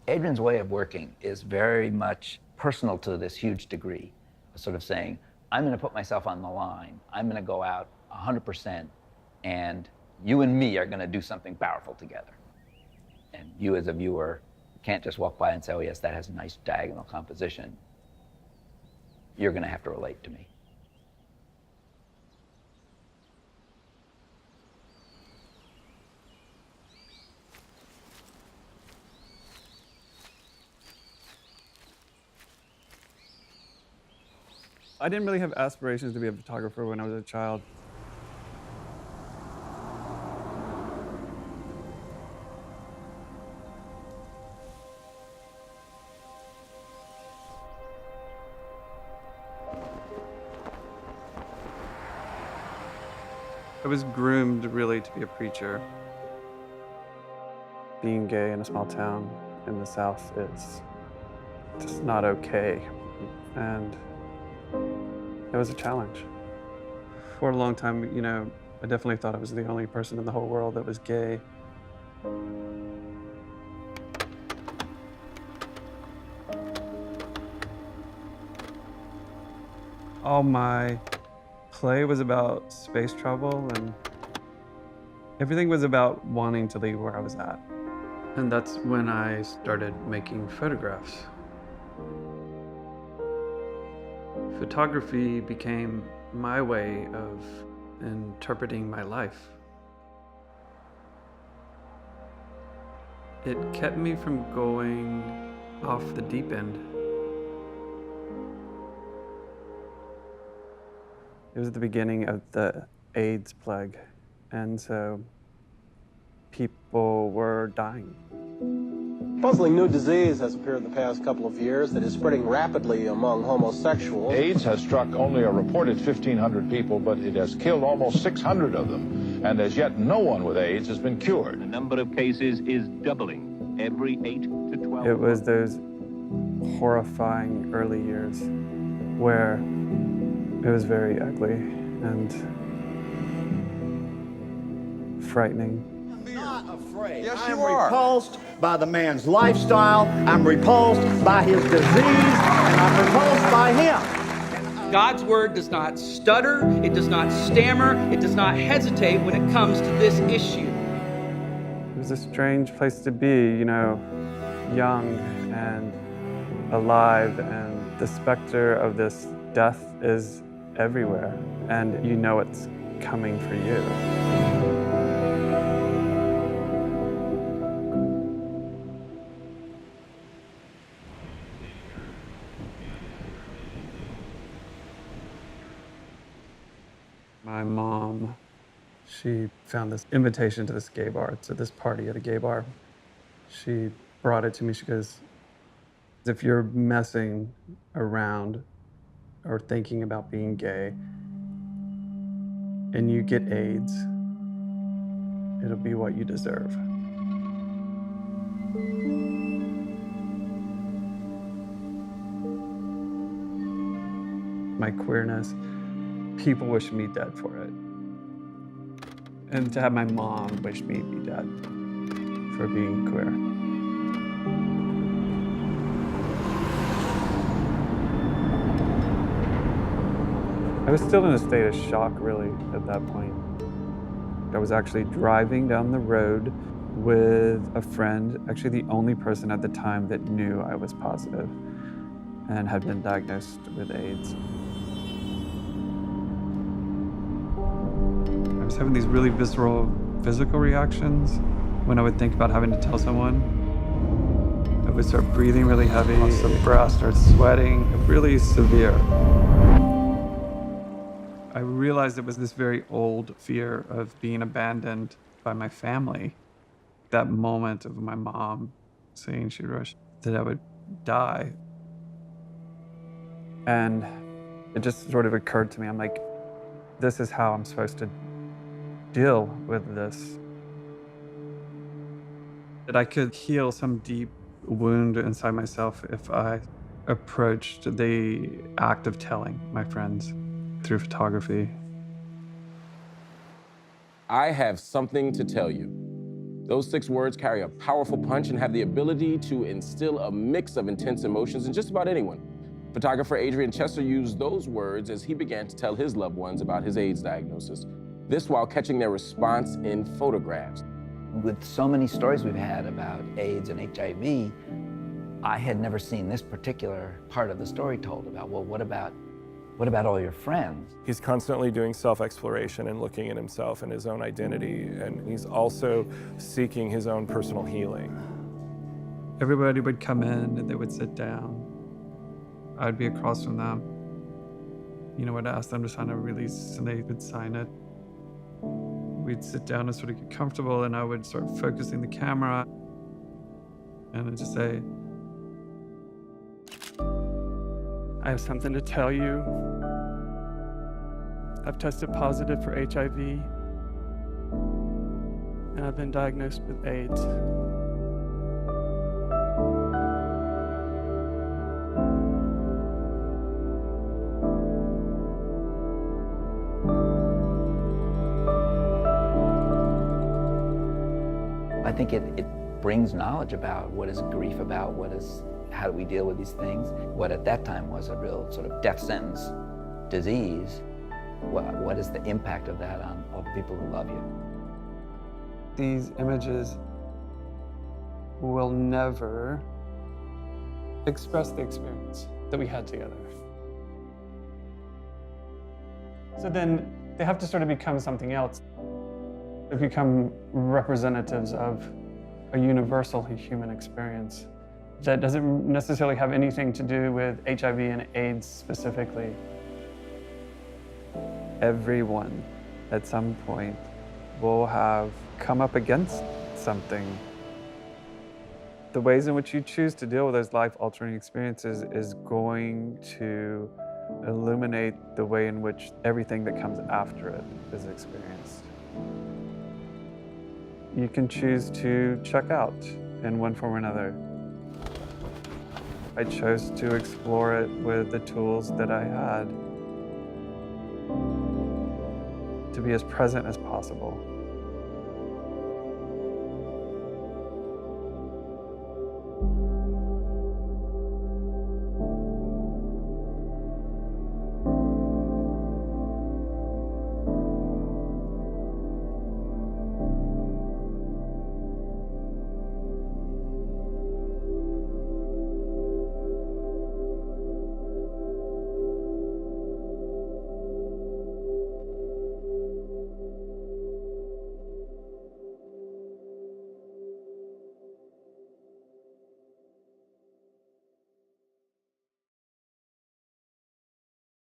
Adrian's way of working is very much personal to this huge degree, sort of saying, I'm going to put myself on the line. I'm going to go out 100%, and you and me are going to do something powerful together. And you as a viewer can't just walk by and say, oh yes, that has a nice diagonal composition. You're going to have to relate to me. I didn't really have aspirations to be a photographer when I was a child. I was groomed really to be a preacher. Being gay in a small town in the South is just not okay. And it was a challenge. For a long time, you know, I definitely thought I was the only person in the whole world that was gay. All my play was about space travel, and everything was about wanting to leave where I was at. And that's when I started making photographs. Photography became my way of interpreting my life. It kept me from going off the deep end. It was the beginning of the AIDS plague, and so people were dying. Puzzling new disease has appeared in the past couple of years that is spreading rapidly among homosexuals. AIDS has struck only a reported 1,500 people, but it has killed almost 600 of them. And as yet, no one with AIDS has been cured. The number of cases is doubling every 8 to 12 It was those horrifying early years where it was very ugly and frightening. Afraid. Yes, I'm repulsed by the man's lifestyle. I'm repulsed by his disease, and I'm repulsed by him. God's word does not stutter, it does not stammer, it does not hesitate when it comes to this issue. It was a strange place to be, you know, young and alive, and the specter of this death is everywhere, and you know it's coming for you. My mom, she found this invitation to this gay bar, to this party at a gay bar. She brought it to me. She goes, if you're messing around or thinking about being gay and you get AIDS, it'll be what you deserve. My queerness, people wish me dead for it. And to have my mom wish me to be dead for being queer. I was still in a state of shock, really, at that point. I was actually driving down the road with a friend, actually the only person at the time that knew I was positive and had been diagnosed with AIDS. I was having these really visceral physical reactions when I would think about having to tell someone. I would start breathing really heavy, lots of breath, start sweating, really severe. I realized it was this very old fear of being abandoned by my family. That moment of my mom saying she rushed that I would die. And it just sort of occurred to me, I'm like, this is how I'm supposed to deal with this. That I could heal some deep wound inside myself if I approached the act of telling my friends through photography. I have something to tell you. Those 6 words carry a powerful punch and have the ability to instill a mix of intense emotions in just about anyone. Photographer Adrain Chesser used those words as he began to tell his loved ones about his AIDS diagnosis. This while catching their response in photographs. With so many stories we've had about AIDS and HIV, I had never seen this particular part of the story told about, well, what about all your friends? He's constantly doing self-exploration and looking at himself and his own identity, and he's also seeking his own personal healing. Everybody would come in and they would sit down. I'd be across from them. I'd ask them to sign a release and they would sign it. We'd sit down and sort of get comfortable, and I would start focusing the camera and I'd just say, I have something to tell you. I've tested positive for HIV, and I've been diagnosed with AIDS. I think it brings knowledge about what is grief about, how do we deal with these things? What at that time was a real sort of death sentence disease. What is the impact of that on all the people who love you? These images will never express the experience that we had together. So then they have to sort of become something else. They become representatives of a universal human experience that doesn't necessarily have anything to do with HIV and AIDS specifically. Everyone at some point will have come up against something. The ways in which you choose to deal with those life-altering experiences is going to illuminate the way in which everything that comes after it is experienced. You can choose to check out in one form or another. I chose to explore it with the tools that I had, to be as present as possible.